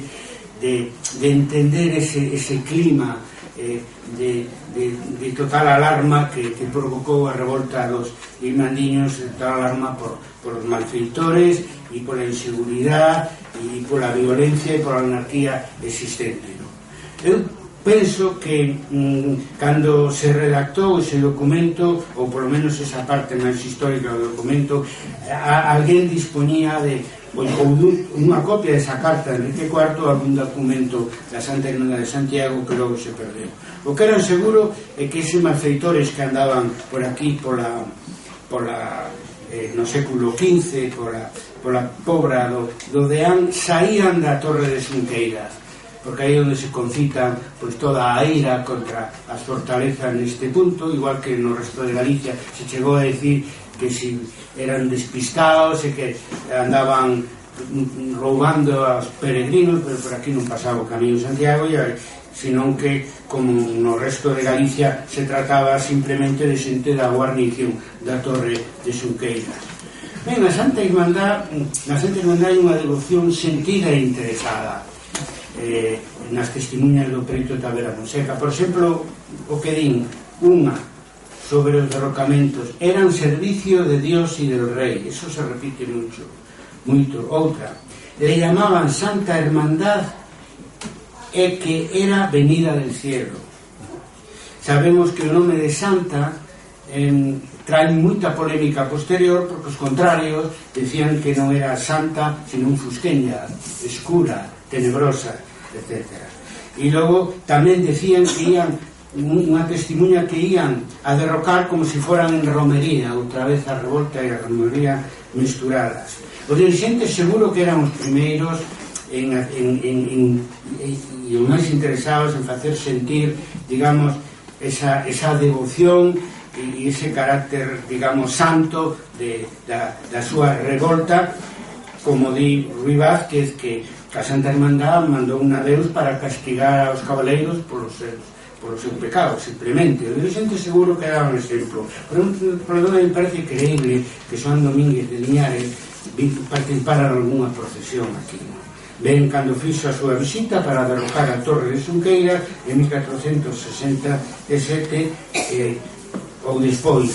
de entender ese clima de total alarma que provocou a revolta dos irmandiños, de total alarma por os malfeitores e pola inseguridade e pola violencia e pola anarquía existente, ¿no? Eu penso que cando se redactou ese documento, ou polo menos esa parte máis histórica do documento, alguén dispoñía de unha copia desa carta de Enrique IV ou algún documento da Santa Irmandade de Santiago que logo se perdeu. O que era seguro é que eses malfeitores que andaban por aquí no século XV pola Pobra do Deán saían da Torre de Xunqueiras, porque aí é onde se concitan toda a ira contra as fortalezas neste punto, igual que no resto de Galicia se chegou a decir que si eran despistados e que andaban roubando aos peregrinos, pero por aquí non pasaba o Camiño de Santiago, senón que, como no resto de Galicia, se trataba simplemente de xente da guarnición da Torre de Xunqueiras. Ben, na Santa Irmandade hai unha devoción sentida e interesada nas testemunhas do perito Tavera Fonseca. Por exemplo, o que din unha sobre os derrocamentos: eran servicio de Dios e del Rei. Eso se repite moito. Outra, le llamaban Santa Hermandad e que era venida del cielo. Sabemos que o nome de Santa traen moita polémica posterior, porque os contrarios decían que non era santa, sino un fusqueña, escura, tenebrosa, etc. E logo tamén decían que ian unha testimonha que ian a derrocar como se foran en romería, outra vez a revolta e a romería misturadas. Os dirigentes seguro que eran os primeiros e os máis interesados en facer sentir, digamos, esa devoción e ese carácter, digamos, santo da súa revolta, como di Ruy Vázquez, que a Santa Hermandad mandou un adeus para castigar aos cabaleiros polo seu pecado, simplemente. O dirigente seguro que era un exemplo. Por lo me parece creíble que Xoán Domínguez de Liñares participara en alguna procesión aquí, ¿no? Ven cando fixo a súa visita para derrocar a Torre de Xunqueira en 1467 ou despois,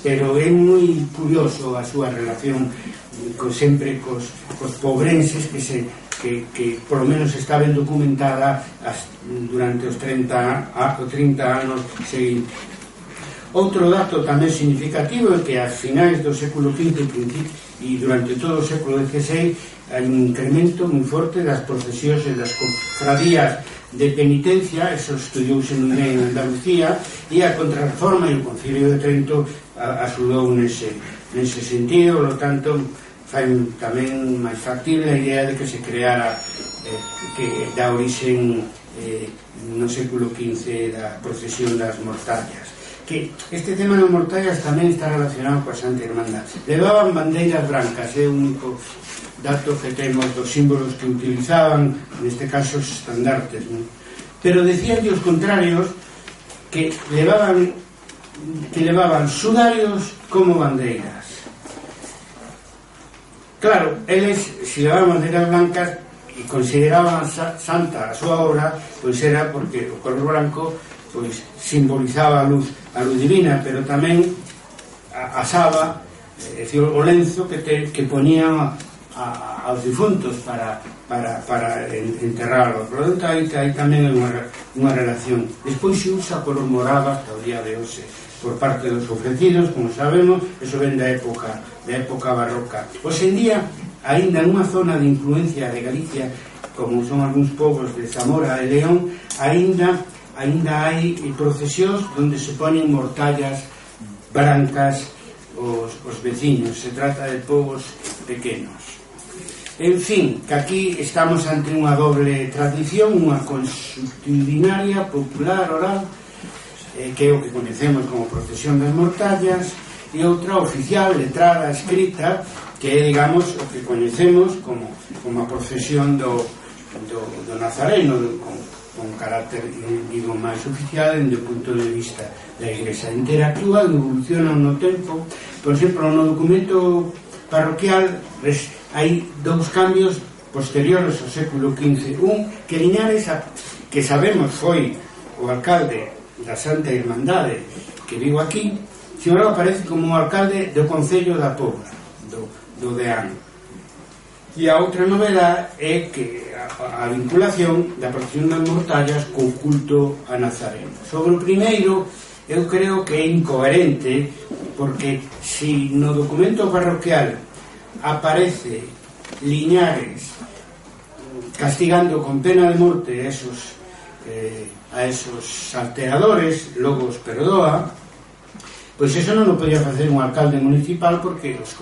pero é moi curioso a súa relación sempre cos pobrenses que por lo menos está ben documentada durante os 30 anos seguintes. Outro dato tamén significativo é que a finais do século V e durante todo o século XVI hai un incremento moi forte das procesións e das cofradías de penitencia. Eso estudiouse moi ben en Andalucía, e a Contrarreforma e o Concilio de Trento axudou nese sentido. Por lo tanto, fai tamén máis factible a idea de que se creara que da orixen no século XV da procesión das mortallas, que este tema das mortallas tamén está relacionado coa Santa Hermandad. Levaban bandeiras brancas, é o único dato que temos dos símbolos que utilizaban, neste caso os estandartes, ¿no? Pero decían os contrarios que levaban sudarios como bandeiras. Claro, eles, se levaban bandeiras blancas e consideraban santa a súa obra, pois era porque o color blanco pois simbolizaba a luz divina, pero tamén a saba, é dicir, o lenzo que ponían aos difuntos para enterrarlos. Por lo tanto, aí tamén é unha relación. Despois se usa color morado hasta o día de hoxe por parte dos ofrecidos, como sabemos. Eso ven da época barroca. Hoxe en día, aínda nunha zona de influencia de Galicia, como son algúns povos de Zamora e León, aínda hai procesións onde se ponen mortallas brancas os veciños. Se trata de povos pequenos. En fin, que aquí estamos ante unha doble tradición, unha consuetudinaria, popular, oral, que é o que conhecemos como procesión das mortallas, e outra oficial, letrada, escrita, que é, digamos, o que conhecemos como a procesión do Nazareno, con carácter, digo, máis oficial desde o punto de vista da Igrexa. Interactúa, evoluciona no tempo. Por exemplo, no documento parroquial hai dous cambios posteriores ao século XV. Un, que Liñares, que sabemos foi o alcalde da Santa Irmandade que vivo aquí, sin embargo aparece como alcalde do Concello da Pobra, do Deán. E a outra novela é que a vinculación da procesión das mortallas co culto a Nazareno. Sobre o primeiro, eu creo que é incoherente, porque si no documento parroquial aparece Liñares castigando con pena de morte a esos salteadores, logo os perdoa, pois eso non o podía facer un alcalde municipal, porque os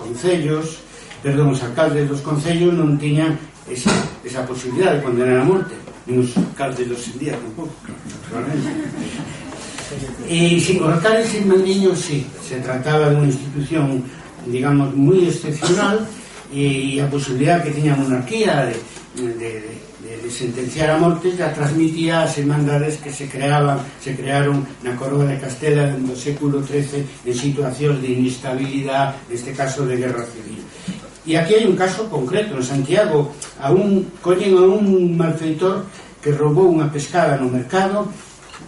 alcaldes dos concellos non tiñan esa posibilidad de condenar a morte, nin os alcaldes dos día tampouco. E si, os alcaldes irmandiños, sí, se trataba de unha institución, digamos, moi excepcional, e a posibilidad que tiña a monarquía de sentenciar a mortes la transmitía ás hermandades que se crearon na Coroa de Castela no século XIII en situacións de inestabilidade, neste caso de guerra civil. E aquí hai un caso concreto. En Santiago collen a un malfeitor que roubou unha pescada no mercado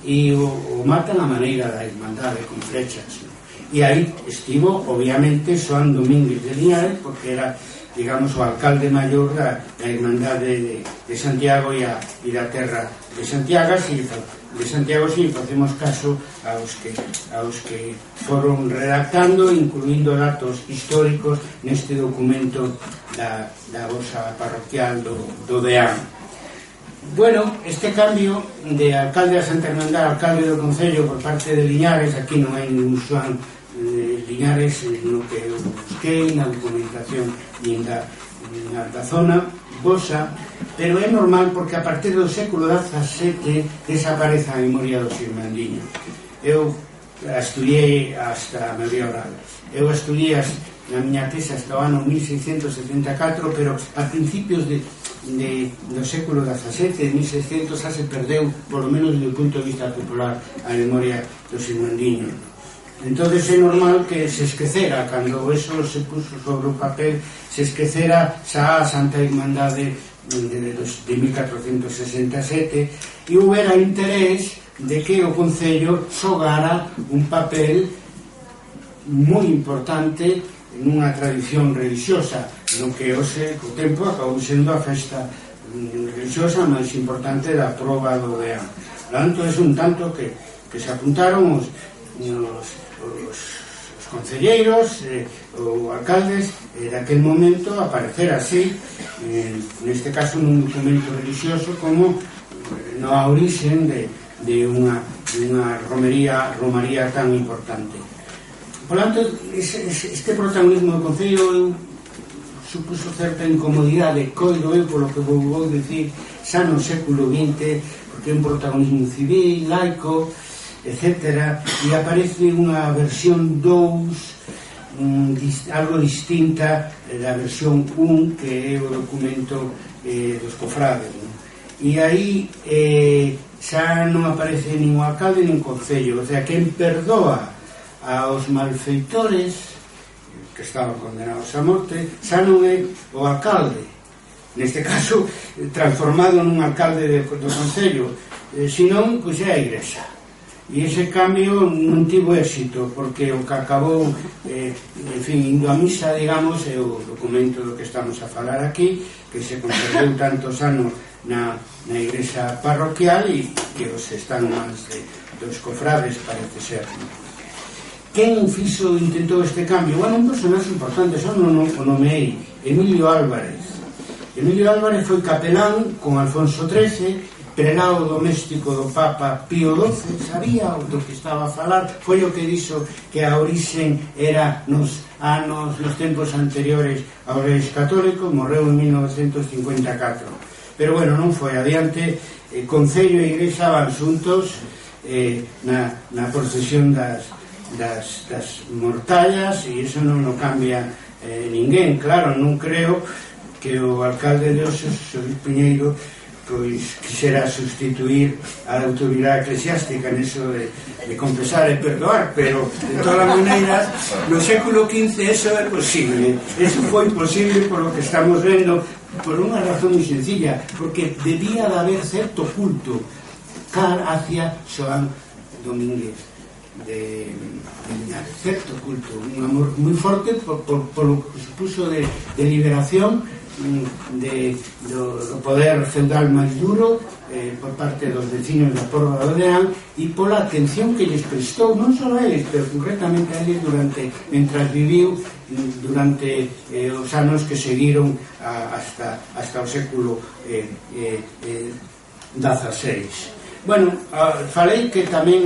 e o matan a maneira da irmandade con flechas. E aí estivo, obviamente, Xoán Domínguez de Liñares, porque era digamos, o alcalde maior da Irmandade de Santiago e da terra de Santiago, si facemos caso aos que foron redactando, incluindo datos históricos neste documento da vosa parroquial do DEAN. Bueno, este cambio de alcalde a Santa Irmandade a alcalde do Concello por parte de Liñares, aquí non hai ningún Xoán Liñares no que eu busquei na documentación nin da zona vosa, pero é normal porque a partir do século XVII desaparece a memoria dos irmandiños. Eu estudiei hasta a maioría oral. Eu estudiei na miña tese hasta o ano 1674, pero a principios do século XVII, de 1600, xa se perdeu, polo menos do punto de vista popular, a memoria dos irmandiños. Entonces é normal que se esquecera, cando eso se puso sobre o papel, se esquecera xa a Santa Irmandade de 1467 e houbera interés de que o Concello xogara un papel moi importante nunha tradición religiosa, no que hoxe, co tempo, acabou sendo a festa religiosa máis importante da proba do DEAN. Tanto é un tanto que se apuntaron os concelleiros ou alcaldes daquel momento a aparecer así, neste caso nun documento religioso, como na orixen de unha romaría tan importante. Por tanto, este protagonismo do Concello supuso certa incomodidade, coido eu polo que vou dicir, xa no século XX, porque é un protagonismo civil, laico, etc. E aparece unha versión 2 algo distinta da versión 1, que é o documento dos cofrades, ¿no? E aí xa non aparece nin o alcalde nin concello, o sea, quen perdoa aos malfeitores que estaban condenados a morte xa non é o alcalde, neste caso transformado nun alcalde do concello, senón pois é a Igrexa. E ese cambio non tivo éxito, porque o que acabou en fin, indo a misa, digamos, é o documento do que estamos a falar aquí, que se conservou tantos anos na igrexa parroquial e que os están máis dos cofrades, parece ser. Quen intentou este cambio? Bueno, un personaxe importante, xa non o nomeei, Emilio Álvarez. Emilio Álvarez foi capelán con Alfonso XIII, prelado doméstico do Papa Pío XII, sabía do que estaba a falar, foi o que dixo que a orixen era nos tempos anteriores aos reis católicos, morreu en 1954. Pero bueno, non foi adiante, Concello e Igrexa van xuntos na procesión das mortallas, e iso non o cambia ninguén. Claro, non creo que o alcalde de Osos, Xosé Piñeiro, pois quixera sustituir a autoridade eclesiástica neso de confesar e perdoar, pero de todas maneiras no século XV eso é posible. Eso foi posible por lo que estamos vendo, por unha razón moi sencilla, porque debía de haber certo culto hacia Xoán Domínguez de Liñares, certo culto, un amor moi forte por lo que supuso de liberación do poder feudal máis duro por parte dos vecinos da Porra do Deán, e pola atención que lles prestou non só a eles, pero concretamente a eles mentras viviu durante os anos que seguiron hasta o século XVI. Bueno, falei que tamén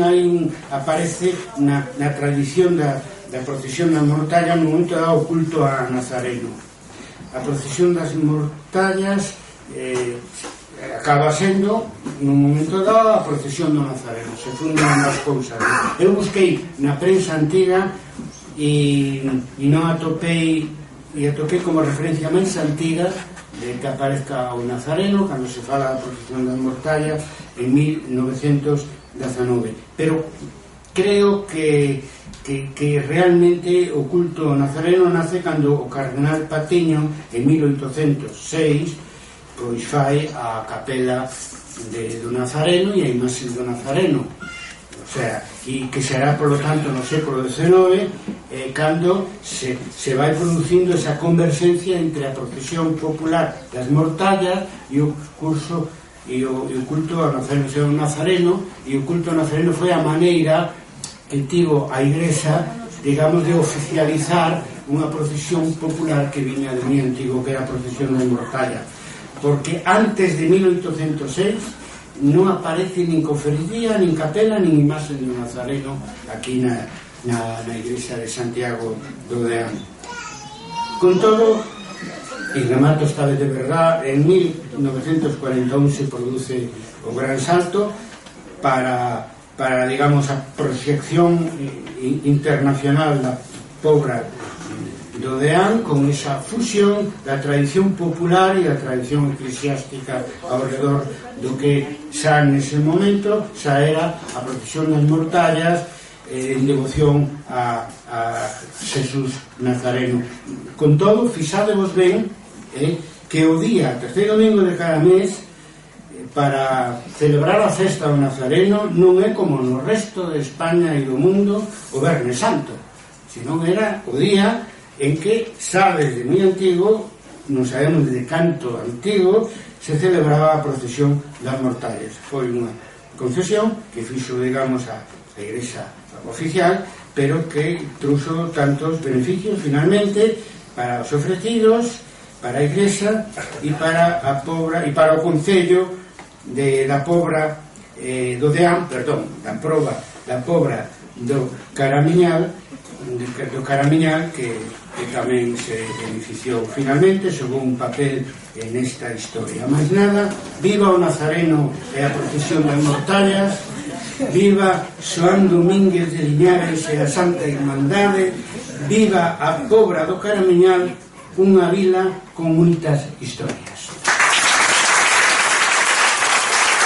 aparece na tradición da procesión da mortalla no momento dado culto a Nazareno. A procesión das mortallas acaba sendo, nun momento dado, a procesión do Nazareno. Se fundan ambas cousas. Eu busquei na prensa antiga e non atopei, como referencia máis antiga de que aparezca o Nazareno cando se fala da procesión das mortallas en 1919. Pero creo que realmente o culto nazareno nace cando o cardenal Patiño en 1806 pois fai a capela do Nazareno e a imaxe do Nazareno. O sea, e que será, por lo tanto, no século XIX cando se vai producindo esa convergencia entre a procesión popular das mortallas e o curso e o culto ao Nazareno, e o culto ao Nazareno foi a maneira que tivo a Igrexa, digamos, de oficializar unha procesión popular que viña de moi antigo, que era a procesión das mortallas, porque antes de 1806 non aparece nin cofradía, nin capela, nin imaxe do Nazareno aquí na igrexa de Santiago do Deán. Con todo, e remato esta vez de verdad, en 1941 se produce o gran salto para digamos, a proxección internacional da Pobra do Deán, con esa fusión da tradición popular e da tradición eclesiástica ao redor do que xa nese momento xa era a procesión das mortallas en devoción a Xesús Nazareno. Con todo, fixádevos ben que o día, terceiro domingo de cada mes, para celebrar a festa do Nazareno non é como no resto de España e do mundo o Viernes Santo, senón era o día en que xa desde moi antigo, non sabemos de canto antigo, se celebraba a procesión das mortallas. Foi unha concesión que fixo, digamos, a Igrexa oficial, pero que truxo tantos beneficios finalmente para os ofrecidos, para a Igrexa e para a Pobra e para o Concello da Pobra do Deán, perdón, da Pobra do Caramiñal, que tamén se beneficiou finalmente, xogou un papel nesta historia. Máis nada, viva o Nazareno e a procesión das mortallas, viva Xoán Domínguez de Liñares e a Santa Irmandade, viva a Pobra do Caramiñal, unha vila con moitas historias.